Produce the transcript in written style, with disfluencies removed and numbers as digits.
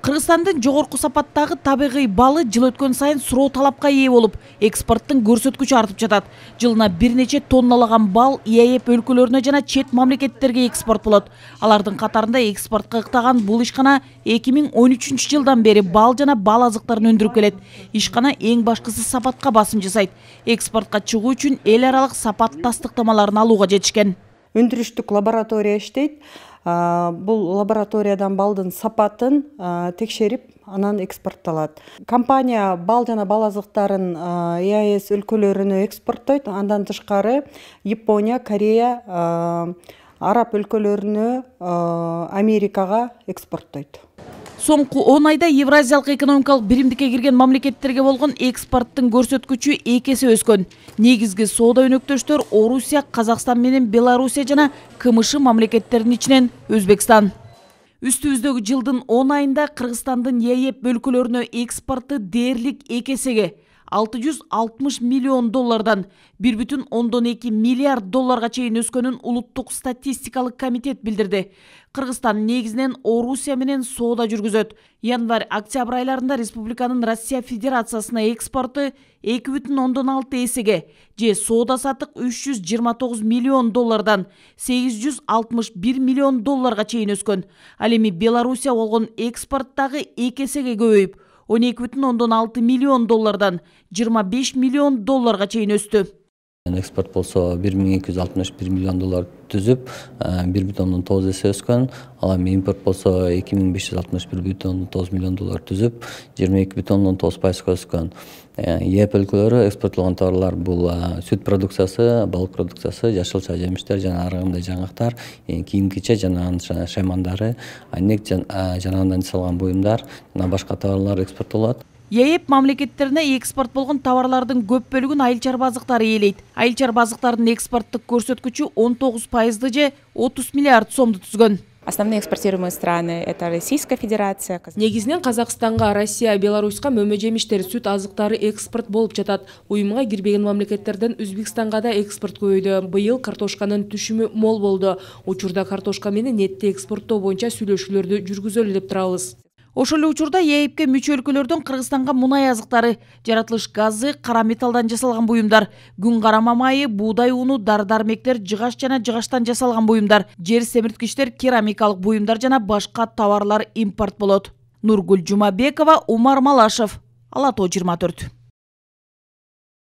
Кыргызстандын жогорку сапаттагы табигый балы жыл өткөн сайын суроо талапка ээ болуп, экспорттун көрсөткүчү артып жатат. Жылына бир нече тонналаган бал ЕЭП өлкөлөрүнө жана чет мамлекеттерге экспорт болот. Алардын катарында экспортко ыктаган бул ишкана 2013 жылдан бери бал жана бал азыктарын өндүрүп келет. Ишкана эң башкысы сапатка басым жасайт. Экспортко чыгуу үчүн эл аралык сапат тастыктамаларын алууга жетишкен. Өндүрүштүк лаборатория иштейт. Бул лабораториядан балдын сапатын текшерип, анан экспортталат. Компания бал жана бал азыктарын ЕАЭС өлкөлөрүнө экспорттойт. Андан тышкары Япония, Корея, Араб өлкөлөрүнө, Америкага экспорттойт. Соңку 10 айда Евразиялык экономикалык биримдикке кирген мамлекеттерге болгон экспорттун көрсөткүчү 2 эсе өскөн. Негизги соода өнөктөштөр Орусия, Казакстан менен Белоруссия жана КМШ мамлекеттеринин ичинен Өзбекстан. Үстүбүздөгү жылдын 10 айында Кыргызстандын ЕЭП өлкөлөрүнө экспорты дээрлик 2 эсеге 660 миллион доллардан 1,2 миллиард долларга чейин өскөнүн Улуттук статистикалык комитет билдирди. Кыргызстан негизинен Орусия менен соода жүргүзөт. Январь-октябрь айларында республиканын Россия Федерациясына экспорты 2,6 эсеге же соода сатык 329 миллион доллардан 861 миллион долларга чейин өскөн. Ал эми Белоруссия болгон экспорттагы 2 эсеге көбөйүп 12,6 миллион доллардан 25 миллион долларга чейин өстү. Экспорт болсо 1261 миллион доллар түзүп, 1,9 эсе өскөн. Ал эми импорт болсо 2561,9 миллион доллар түзүп, 22,9% өскөн. ЕЭП өлкөлөрү экспорттолгон товарлар бул сүт продукциясы, балык продукциясы, жашыл жемиштер жана ар кандай жаңактар, кийим-кечек жана шаймандары, айнек жана андан жасалган буюмдар жана башка товарлар экспорттолот. ЕЭП мамлекеттерине экспорт болгон товарлардын көп бөлүгүн айыл чарба азыктары ээлейт. Айыл чарба азыктардын экспорттук көрсөткүчү 19% же 30 миллиард сомду түзгөн. Основные экспортируемые страны – это Российская Федерация. Негизинен Казакстанга, Россия, Беларуська мөмө жемиштер, сүт азыктары экспорт болуп жатат. Уюмга кирбеген мамлекеттерден Өзбекстанга да экспорт көбөйдү. Быйыл картошканын түшүмү мол болду. Учурда картошка менен этти экспорттоо боюнча сүйлөшүүлөрдү жүргүзөлү деп турабыз. Ошол эле учурда ЕЭПке мүчө өлкөлөрдөн Кыргызстанга мунай азыктары, жаратылыш газы, кара металлдан жасалган буюмдар, күн карама майы, буудай уну, дары-дармектер, жыгаш жана жыгаштан жасалган буюмдар, жер семирткичтер, керамикалык буюмдар жана башка товарлар импорт болот. Нургүл Жумабекова, Умар Малашев, Ала Тоо 24.